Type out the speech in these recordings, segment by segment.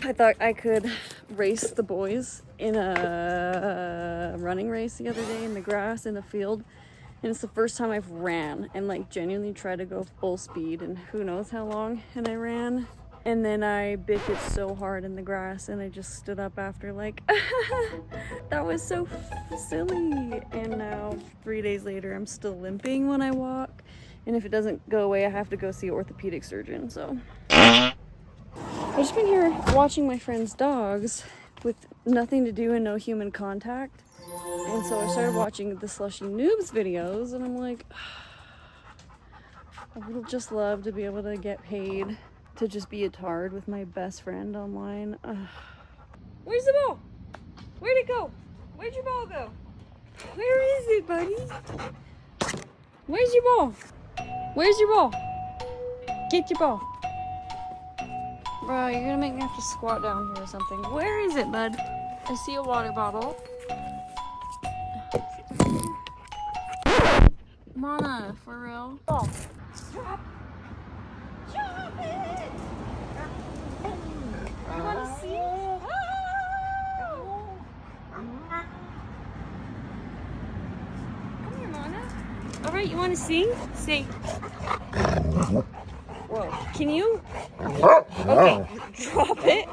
I thought I could race the boys in a running race the other day in the grass in the field. And it's the first time I've ran and like genuinely tried to go full speed and who knows how long. And I ran and then I bit it so hard in the grass and I just stood up after like, that was so silly. And now 3 days later, I'm still limping when I walk. And if it doesn't go away, I have to go see an orthopedic surgeon, so. I've just been here watching my friends' dogs with nothing to do and no human contact. And so I started watching the Slushy Noobs videos and I'm like, I would just love to be able to get paid to just be a tard with my best friend online. Where's the ball? Where'd it go? Where'd your ball go? Where is it, buddy? Where's your ball? Where's your ball? Get your ball. Bro, you're gonna make me have to squat down here or something. Where is it, bud? I see a water bottle. Mana, for real? Ball. Drop. Drop it! You wanna see? Come here, Mana. Alright, you wanna sing? Sing. Whoa. Can you? Okay, drop it.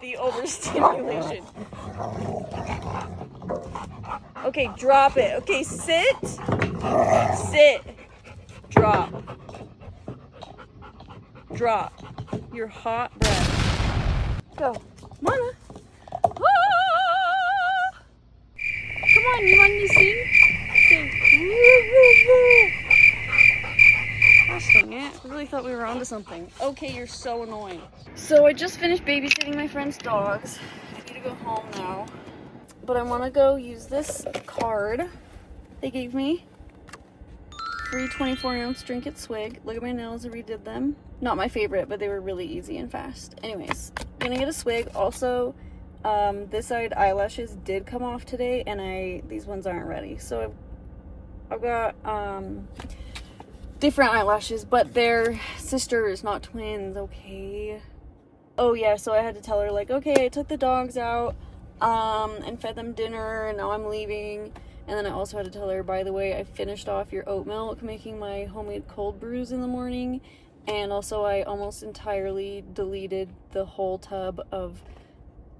The overstimulation. Okay, drop it. Okay, sit. Sit. Drop. Drop. Your hot breath. Go. Mana. Ah! Come on, you want me to sing? Sing. Gosh dang it. I really thought we were onto something. Okay, you're so annoying. So I just finished babysitting my friend's dogs. I need to go home now. But I want to go use this card they gave me. Free 24-ounce drink at Swig. Look at my nails, I redid them. Not my favorite, but they were really easy and fast. Anyways, I'm gonna get a Swig. Also, this side eyelashes did come off today, and these ones aren't ready. So I've got different eyelashes, but they're sisters, not twins, okay? Oh yeah, so I had to tell her, like, okay, I took the dogs out, and fed them dinner, and now I'm leaving. And then I also had to tell her, by the way, I finished off your oat milk making my homemade cold brews in the morning. And also I almost entirely deleted the whole tub of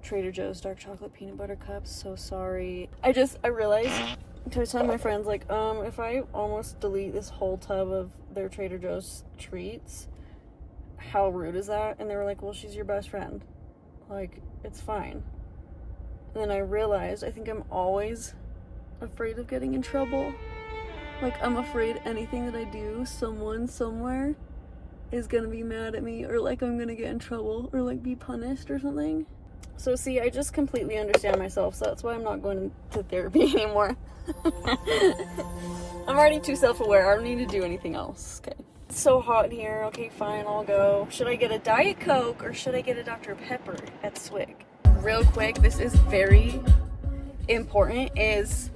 Trader Joe's dark chocolate peanut butter cups. So sorry. I realized, I was telling my friends, like, if I almost delete this whole tub of their Trader Joe's treats, how rude is that? And they were like, well, she's your best friend. Like, it's fine. And then I realized, I think I'm always afraid of getting in trouble. Like, I'm afraid anything that I do, someone somewhere is gonna be mad at me, or like I'm gonna get in trouble, or like be punished or something. So see, I just completely understand myself, so that's why I'm not going to therapy anymore. I'm already too self-aware. I don't need to do anything else. Okay. It's so hot in here. Okay, fine, I'll go. Should I get a Diet Coke or should I get a Dr. Pepper at Swig? Real quick, this is very important, is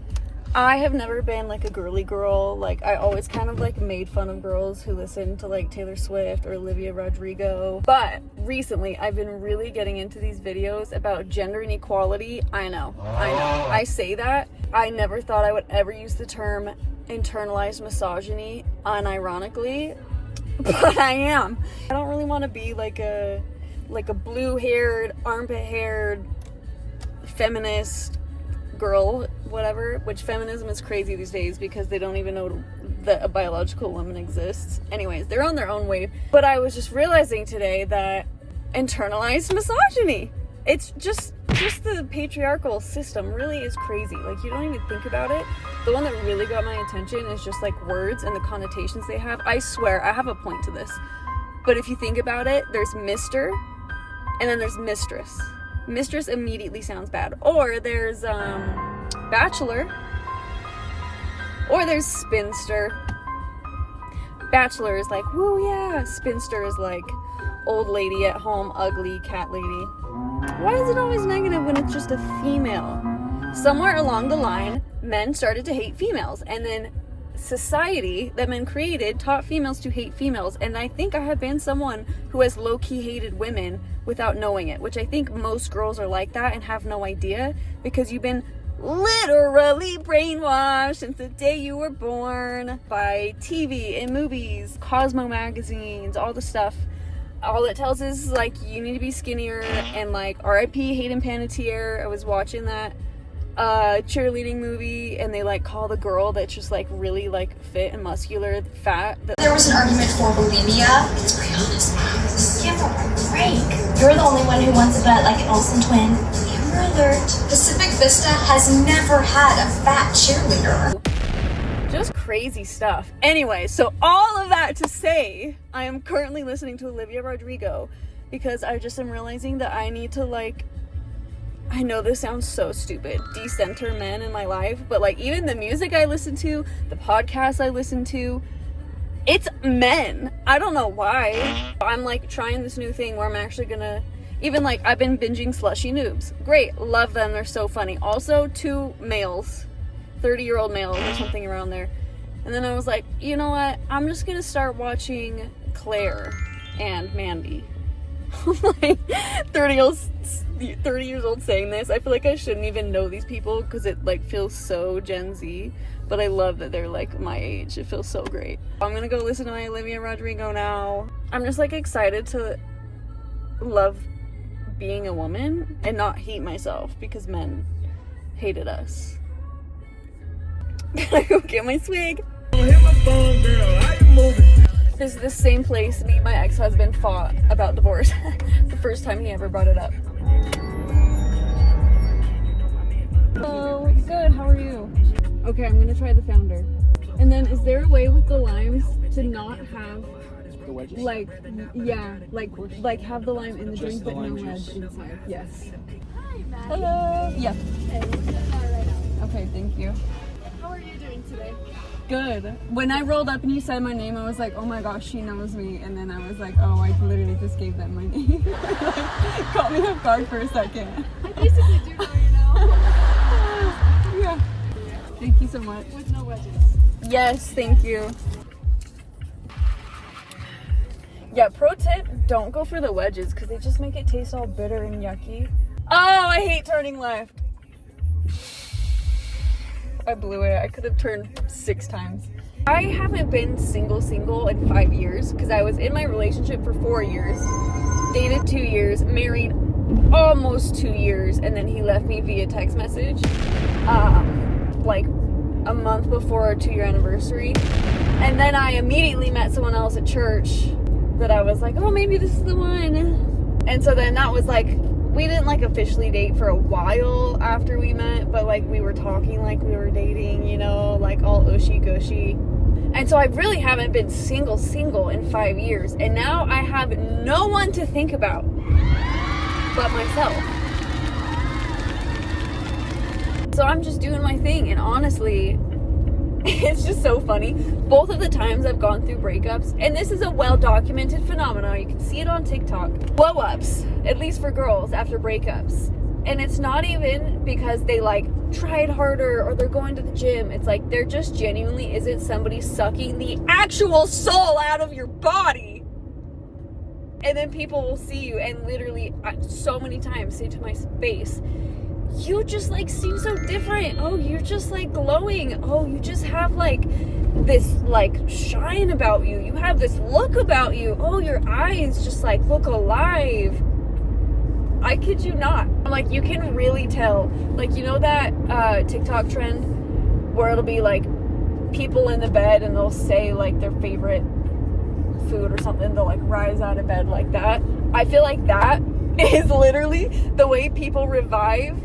I have never been like a girly girl. Like, I always kind of like made fun of girls who listen to like Taylor Swift or Olivia Rodrigo. But recently I've been really getting into these videos about gender inequality. I know. I say that. I never thought I would ever use the term internalized misogyny unironically, but I am. I don't really want to be like a blue-haired, armpit-haired feminist girl, whatever, which feminism is crazy these days because they don't even know that a biological woman exists. Anyways, they're on their own wave. But I was just realizing today that internalized misogyny, it's just the patriarchal system really is crazy. Like, you don't even think about it. The one that really got my attention is just like words and the connotations they have. I swear, I have a point to this. But if you think about it, there's Mr. and then there's mistress. Mistress immediately sounds bad. Or there's bachelor. Or there's spinster. Bachelor is like, woo yeah. Spinster is like old lady at home, ugly cat lady. Why is it always negative when it's just a female? Somewhere along the line, men started to hate females, and then society that men created taught females to hate females, and I think I have been someone who has low-key hated women without knowing it, which I think most girls are like that and have no idea, because you've been literally brainwashed since the day you were born by TV and movies, Cosmo magazines, all the stuff. All it tells is like you need to be skinnier, and like R.I.P. Hayden Panettiere. I was watching that cheerleading movie, and they like call the girl that's just like really like fit and muscular fat. There was an argument for bulimia. It's pretty honest. Yeah, but Frank, you're the only one who wants a butt like an Olsen twin. Amber alert. Pacific Vista has never had a fat cheerleader. Just crazy stuff. Anyway, so all of that to say, I am currently listening to Olivia Rodrigo because I just am realizing that I need to like, I know this sounds so stupid, decenter men in my life, but like even the music I listen to, the podcasts I listen to, it's men. I don't know why. I'm like trying this new thing where I'm actually gonna, even like I've been binging Slushy Noobs. Great, love them, they're so funny. Also 2 males, 30-year-old males or something around there. And then I was like, you know what? I'm just gonna start watching Claire and Mandy. Like 30 years old saying this. I feel like I shouldn't even know these people because it like feels so Gen Z. But I love that they're like my age. It feels so great. I'm gonna go listen to my Olivia Rodrigo now. I'm just like excited to love being a woman and not hate myself because men hated us. Gotta go get my swig. Hit my phone, girl. How you moving? This is the same place me and my ex-husband fought about divorce. The first time he ever brought it up. Hello, good, how are you? Okay, I'm gonna try the Founder. And then is there a way with the limes to not have the wedges? like, yeah, like have the lime in the drink but no wedge inside? Yes. Hi, Maddie. Hello. Yeah. Hey, we're getting that right now. Okay, thank you. How are you doing today? Good. When I rolled up and you said my name, I was like, oh my gosh, she knows me. And then I was like, oh, I literally just gave them my name. Like, caught me off guard for a second. I basically do know you now. Yeah. Thank you so much. With no wedges. Yes, thank you. Yeah, pro tip, don't go for the wedges because they just make it taste all bitter and yucky. Oh, I hate turning left. I blew it. I could have turned 6 times. I haven't been single in 5 years because I was in my relationship for 4 years, dated 2 years, married almost 2 years, and then he left me via text message like a month before our 2-year anniversary. And then I immediately met someone else at church that I was like, oh, maybe this is the one. And so then that was like, we didn't like officially date for a while after we met, but like we were talking like we were dating, you know, like all ushy gushy. And so I really haven't been single in 5 years. And now I have no one to think about but myself. So I'm just doing my thing, and honestly, it's just so funny. Both of the times I've gone through breakups, and this is a well-documented phenomenon, you can see it on TikTok, blow-ups, at least for girls, after breakups. And it's not even because they like tried harder or they're going to the gym. It's like there just genuinely isn't somebody sucking the actual soul out of your body. And then people will see you and literally so many times say to my face, you just like seem so different. Oh, you're just like glowing. Oh, you just have like this like shine about you. You have this look about you. Oh, your eyes just like look alive. I kid you not. I'm like, you can really tell. Like, you know that TikTok trend where it'll be like people in the bed and they'll say like their favorite food or something. They'll like rise out of bed like that. I feel like that is literally the way people revive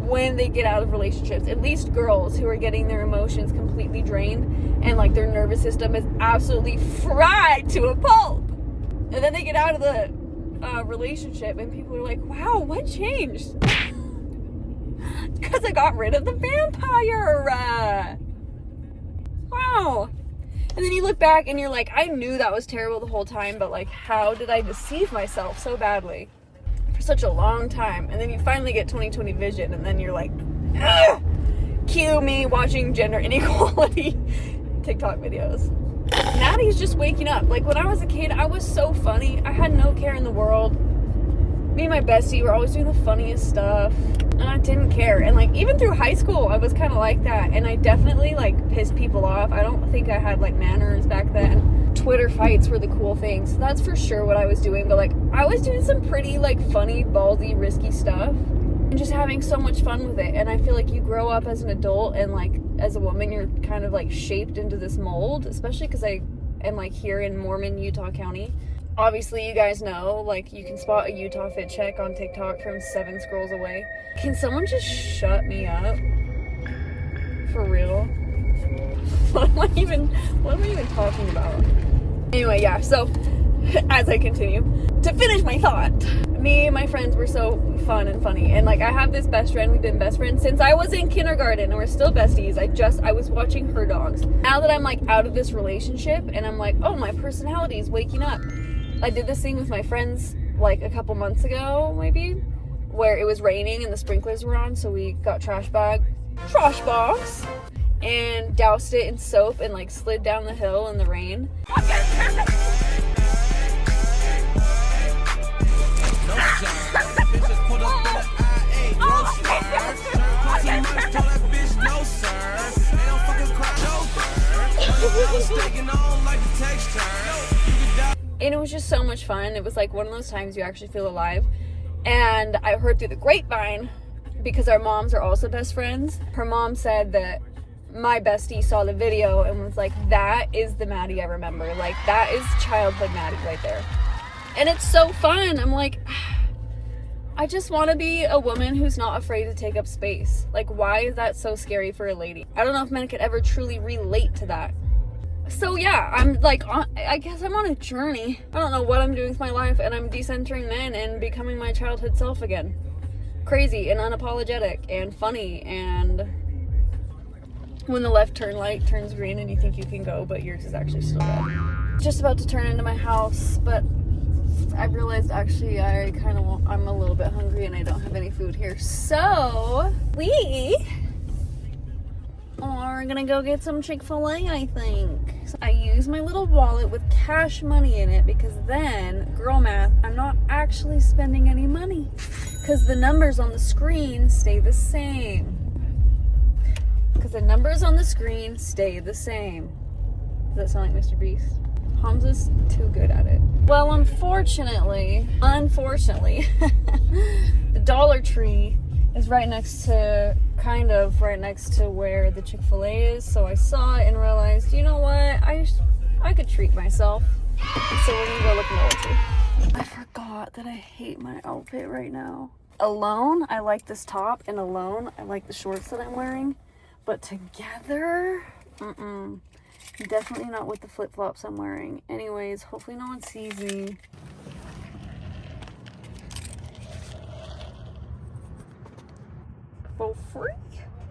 when they get out of relationships. At least girls who are getting their emotions completely drained and like their nervous system is absolutely fried to a pulp. And then they get out of the relationship and people are like, wow, what changed? Because I got rid of the vampire. Wow. And then you look back and you're like, I knew that was terrible the whole time, but like, how did I deceive myself so badly for such a long time? And then you finally get 20/20 vision and then you're like, Cue me watching gender inequality TikTok videos. Maddie's just waking up. Like, when I was a kid, I was so funny. I had no care in the world. Me and my bestie were always doing the funniest stuff, and I didn't care. And like, even through high school, I was kind of like that, and I definitely like pissed people off. I don't think I had like manners back then. Twitter fights were the cool thing, so that's for sure what I was doing. But like, I was doing some pretty like funny, ballsy, risky stuff, and just having so much fun with it. And I feel like you grow up as an adult, and like as a woman, you're kind of like shaped into this mold, especially because I am like here in Mormon, Utah County. Obviously, you guys know, like, you can spot a Utah fit check on TikTok from 7 scrolls away. Can someone just shut me up? For real? What am I even talking about? Anyway, yeah, so, as I continue, to finish my thought, me and my friends were so fun and funny, and, like, I have this best friend, we've been best friends since I was in kindergarten, and we're still besties. I was watching her dogs. Now that I'm, like, out of this relationship, and I'm like, oh, my personality is waking up. I did this thing with my friends like a couple months ago, maybe, where it was raining and the sprinklers were on, so we got trash box, and doused it in soap and like slid down the hill in the rain. And it was just so much fun. It was like one of those times you actually feel alive. And I heard through the grapevine, because our moms are also best friends, her mom said that my bestie saw the video and was like, that is the Maddie I remember. Like, that is childhood Maddie right there. And it's so fun. I'm like, I just want to be a woman who's not afraid to take up space. Like, why is that so scary for a lady? I don't know if men could ever truly relate to that. So yeah, I'm like, I guess I'm on a journey. I don't know what I'm doing with my life, and I'm decentering men and becoming my childhood self again. Crazy and unapologetic and funny, and when the left turn light turns green and you think you can go, but yours is actually still red. Just about to turn into my house, but I realized actually I'm a little bit hungry and I don't have any food here. So we are gonna go get some Chick-fil-A, I think. So I use my little wallet with cash money in it, because then, girl math, I'm not actually spending any money, because the numbers on the screen stay the same. Does that sound like Mr. Beast? Hamza's too good at it. Well, unfortunately, the Dollar Tree is right next to where the Chick-fil-A is. So I saw it and realized, you know what? I could treat myself. So we're gonna go look nosy. I forgot that I hate my outfit right now. Alone, I like this top, and alone, I like the shorts that I'm wearing. But together, definitely not with the flip-flops I'm wearing. Anyways, hopefully no one sees me. For free?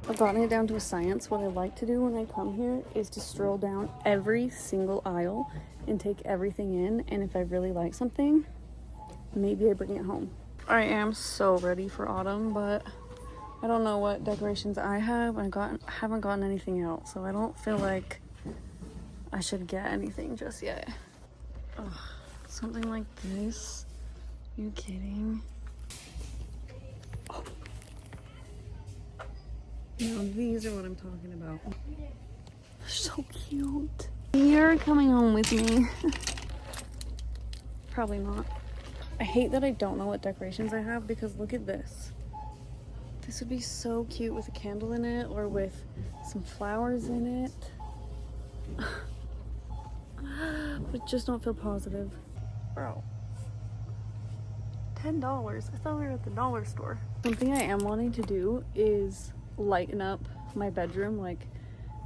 I've gotten it down to a science. What I like to do when I come here is to stroll down every single aisle and take everything in. And if I really like something, maybe I bring it home. I am so ready for autumn, but I don't know what decorations I have. I haven't gotten anything out, so I don't feel like I should get anything just yet. Ugh, something like this? You kidding? Oh. Now these are what I'm talking about. They're so cute. You're coming home with me. Probably not. I hate that I don't know what decorations I have, because look at this. This would be so cute with a candle in it, or with some flowers in it. But just don't feel positive. Bro. $10. I thought we were at the dollar store. Something I am wanting to do is lighten up my bedroom, like,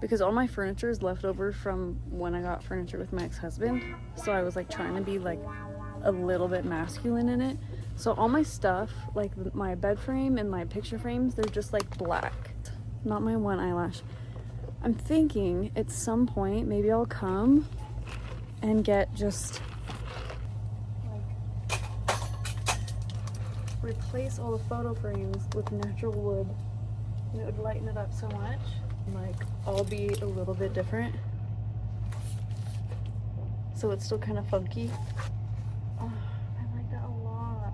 because all my furniture is left over from when I got furniture with my ex-husband. So I was like trying to be like a little bit masculine in it. So all my stuff, like my bed frame and my picture frames, they're just like black. Not my one eyelash. I'm thinking at some point maybe I'll come and get just like replace all the photo frames with natural wood and it would lighten it up so much. Like, all be a little bit different. So it's still kind of funky. Oh, I like that a lot.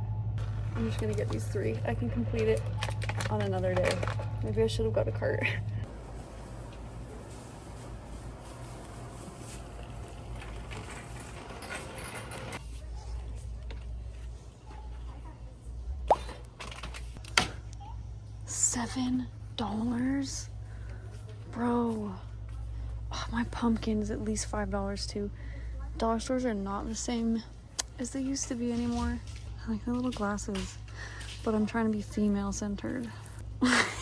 I'm just gonna get these 3. I can complete it on another day. Maybe I should have got a cart. $7? Bro. Oh, my pumpkin is at least $5 too. Dollar stores are not the same as they used to be anymore. I like the little glasses, but I'm trying to be female centered.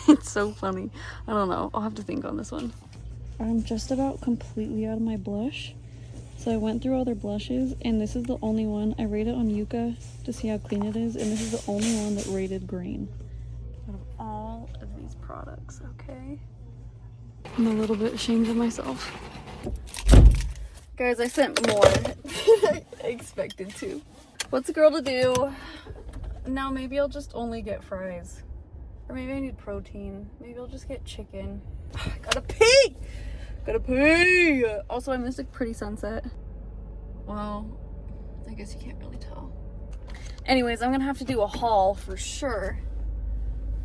It's so funny. I don't know. I'll have to think on this one. I'm just about completely out of my blush. So I went through all their blushes, and this is the only one. I rated on Yuka to see how clean it is, and this is the only one that rated green out of all of these products, okay? I'm a little bit ashamed of myself. Guys, I sent more than I expected to. What's a girl to do? Now maybe I'll just only get fries. Or maybe I need protein. Maybe I'll just get chicken. I gotta pee! Gotta pee! Also, I missed a pretty sunset. Well, I guess you can't really tell. Anyways, I'm gonna have to do a haul for sure.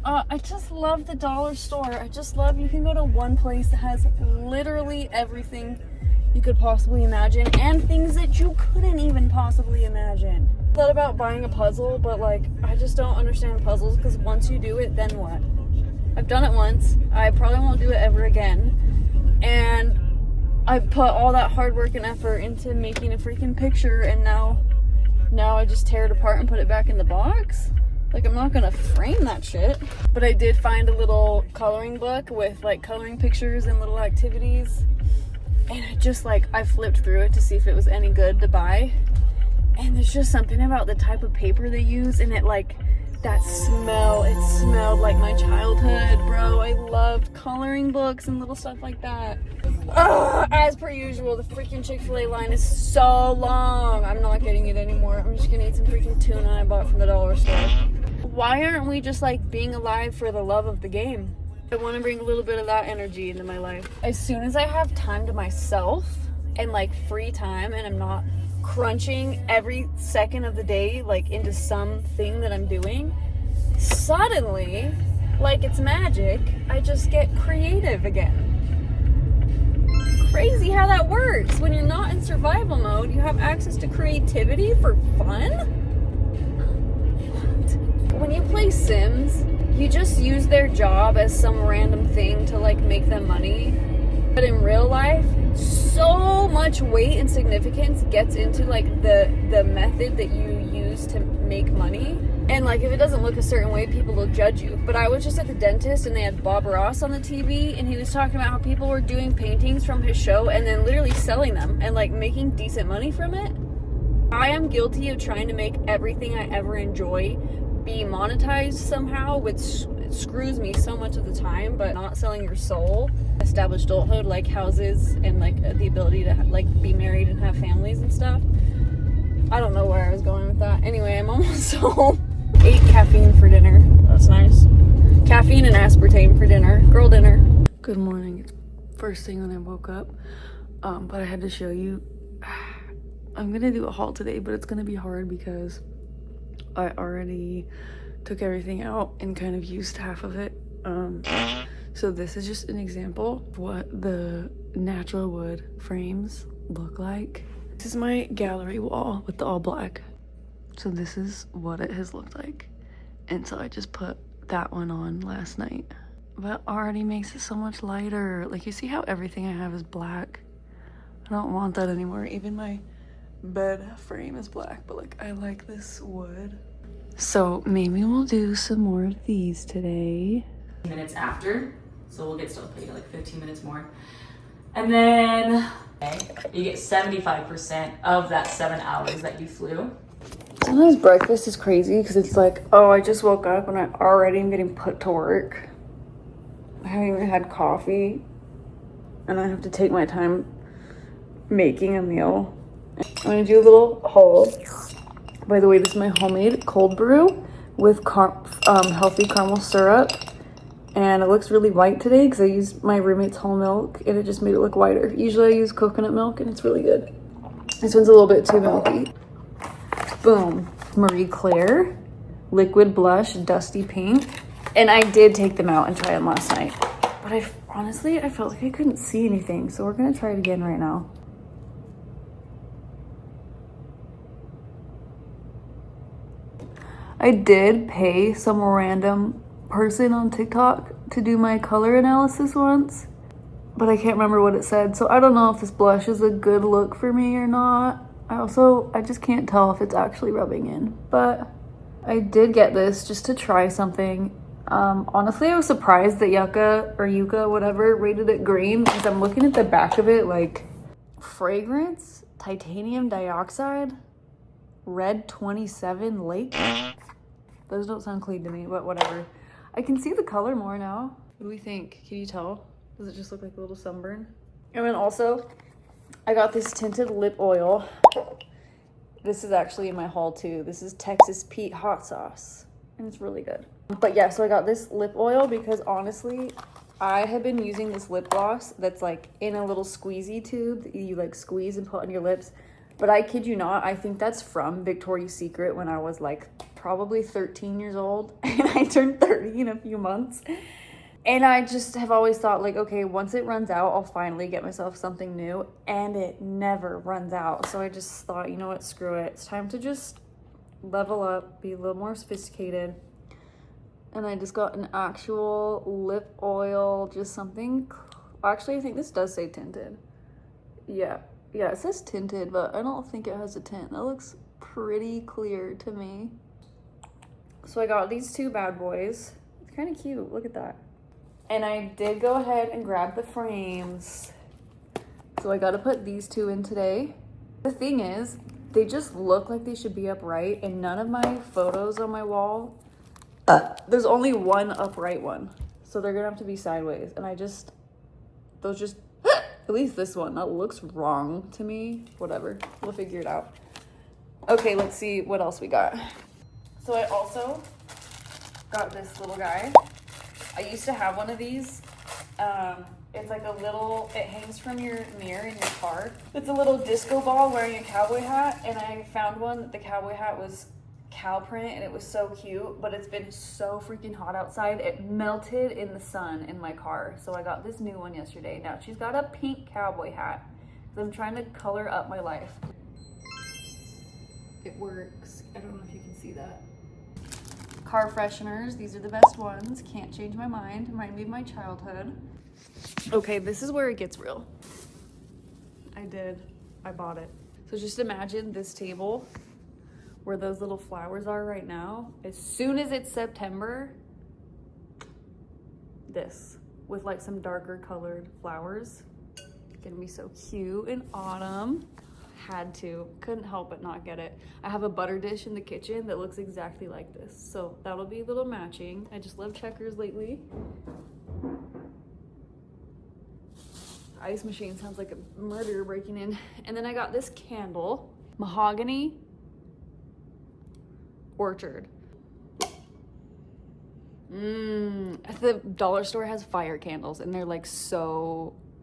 I just love the dollar store. I just love you can go to one place that has literally everything you could possibly imagine and things that you couldn't even possibly imagine. I thought about buying a puzzle, but like, I just don't understand puzzles because once you do it, then what? I've done it once. I probably won't do it ever again. And I put all that hard work and effort into making a freaking picture, and now I just tear it apart and put it back in the box. Like, I'm not gonna frame that shit. But I did find a little coloring book with like coloring pictures and little activities. And I flipped through it to see if it was any good to buy. And there's just something about the type of paper they use, and it like, that smell, it smelled like my childhood, bro. I loved coloring books and little stuff like that. Ugh, as per usual, the freaking Chick-fil-A line is so long. I'm not getting it anymore. I'm just gonna eat some freaking tuna I bought from the dollar store. Why aren't we just like being alive for the love of the game? I want to bring a little bit of that energy into my life. As soon as I have time to myself and like free time, and I'm not crunching every second of the day like into something that I'm doing, suddenly, like it's magic, I just get creative again. Crazy how that works. When you're not in survival mode, you have access to creativity for fun? When you play Sims, you just use their job as some random thing to like make them money. But in real life, so much weight and significance gets into like the method that you use to make money. And like, if it doesn't look a certain way, people will judge you. But I was just at the dentist and they had Bob Ross on the TV, and he was talking about how people were doing paintings from his show and then literally selling them and like making decent money from it. I am guilty of trying to make everything I ever enjoy be monetized somehow, which screws me so much of the time. But not selling your soul, established adulthood like houses and like the ability to like be married and have families and stuff. I don't know where I was going with that. Anyway, I'm almost home. Ate caffeine for dinner. That's nice. Caffeine and aspartame for dinner. Girl dinner. Good morning. It's first thing when I woke up. But I had to show you. I'm gonna do a haul today, but it's gonna be hard because I already took everything out and kind of used half of it. So this is just an example of what the natural wood frames look like. This is my gallery wall with the all black. So this is what it has looked like. And so I just put that one on last night. But already makes it so much lighter. Like, you see how everything I have is black? I don't want that anymore. Even my bed frame is black, but like, I like this wood. So maybe we'll do some more of these today. Minutes after, so we'll get still paid like 15 minutes more. And then you get 75% of that 7 hours that you flew. Sometimes breakfast is crazy because it's like, oh, I just woke up and I already am getting put to work. I haven't even had coffee and I have to take my time making a meal. I'm gonna do a little haul. By the way, this is my homemade cold brew with healthy caramel syrup And it looks really white today because I used my roommate's whole milk and it just made it look whiter. Usually I use coconut milk and it's really good. This one's a little bit too milky. Boom. Marie Claire liquid blush, dusty pink. And I did take them out and try them last night. But honestly, I felt like I couldn't see anything. So we're gonna try it again right now. I did pay some random person on TikTok to do my color analysis once, but I can't remember what it said. So I don't know if this blush is a good look for me or not. I just can't tell if it's actually rubbing in, but I did get this just to try something. Honestly, I was surprised that Yuka, whatever, rated it green because I'm looking at the back of it like fragrance, titanium dioxide, red 27 lake. Those don't sound clean to me, but whatever. I can see the color more now. What do we think? Can you tell? Does it just look like a little sunburn? And then also, I got this tinted lip oil. This is actually in my haul too. This is Texas Pete hot sauce, and it's really good. But yeah, so I got this lip oil because honestly, I have been using this lip gloss that's like in a little squeezy tube that you like squeeze and put on your lips. But I kid you not, I think that's from Victoria's Secret when I was like probably 13 years old and I turned 30 in a few months. And I just have always thought like, okay, once it runs out, I'll finally get myself something new, and it never runs out. So I just thought, you know what, screw it. It's time to just level up, be a little more sophisticated. And I just got an actual lip oil, just something. Actually, I think this does say tinted. Yeah, it says tinted, but I don't think it has a tint. That looks pretty clear to me. So I got these two bad boys. It's kind of cute, look at that. And I did go ahead and grab the frames. So I got to put these two in today. The thing is, they just look like they should be upright, and none of my photos on my wall, there's only one upright one. So they're gonna have to be sideways. And at least this one, that looks wrong to me. Whatever, we'll figure it out. Okay, let's see what else we got. So I also got this little guy. I used to have one of these. It's like it hangs from your mirror in your car. It's a little disco ball wearing a cowboy hat, and I found one that the cowboy hat was cow print, and it was so cute, but it's been so freaking hot outside. It melted in the sun in my car, so I got this new one yesterday. Now she's got a pink cowboy hat, so I'm trying to color up my life. It works. I don't know if you can see that. Car fresheners, these are the best ones. Can't change my mind. Remind me of my childhood. Okay, this is where it gets real. I bought it. So just imagine this table where those little flowers are right now. As soon as it's September, this with like some darker colored flowers. Gonna be so cute in autumn. Couldn't help but not get it. I have a butter dish in the kitchen that looks exactly like this, so that'll be a little matching. I just love checkers lately. Ice machine sounds like a murderer breaking in. And then I got this candle, mahogany orchard. The dollar store has fire candles, and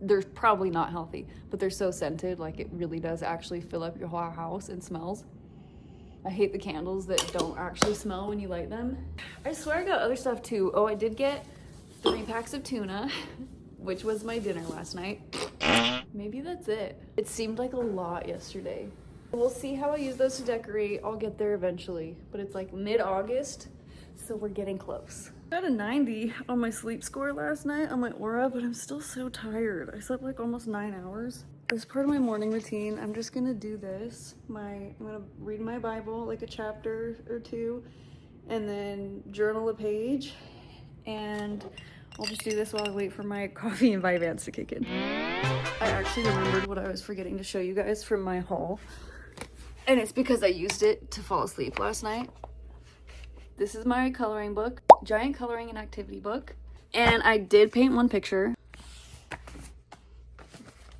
they're probably not healthy, but they're so scented, like it really does actually fill up your whole house and smells. I hate the candles that don't actually smell when you light them. I swear I got other stuff too. Oh, I did get 3 packs of tuna, which was my dinner last night. Maybe that's it. It seemed like a lot yesterday. We'll see how I use those to decorate. I'll get there eventually, but it's like mid-August, so we're getting close. I got a 90 on my sleep score last night on my Aura, but I'm still so tired. I slept like almost 9 hours. As part of my morning routine, I'm just gonna do this. I'm gonna read my Bible, like a chapter or 2, and then journal a page. And I'll just do this while I wait for my coffee and Vyvanse to kick in. I actually remembered what I was forgetting to show you guys from my haul. And it's because I used it to fall asleep last night. This is my coloring book, giant coloring and activity book. And I did paint one picture.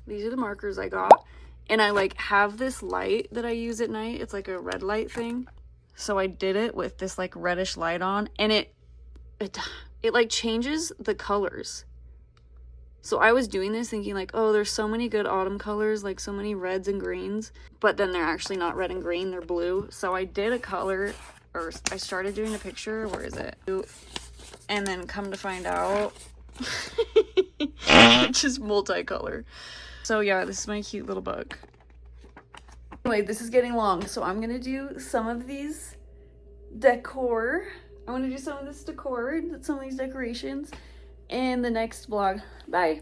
These are the markers I got. And I like have this light that I use at night. It's like a red light thing. So I did it with this like reddish light on, and it it like changes the colors. So I was doing this thinking like, oh, there's so many good autumn colors, like so many reds and greens, but then they're actually not red and green, they're blue. So I did a color, or I started doing a picture, where is it? And then come to find out, it's just multicolor. So yeah, this is my cute little bug. Anyway, this is getting long, so I'm gonna do some of these decor. I'm gonna do some of this decor, some of these decorations in the next vlog. Bye.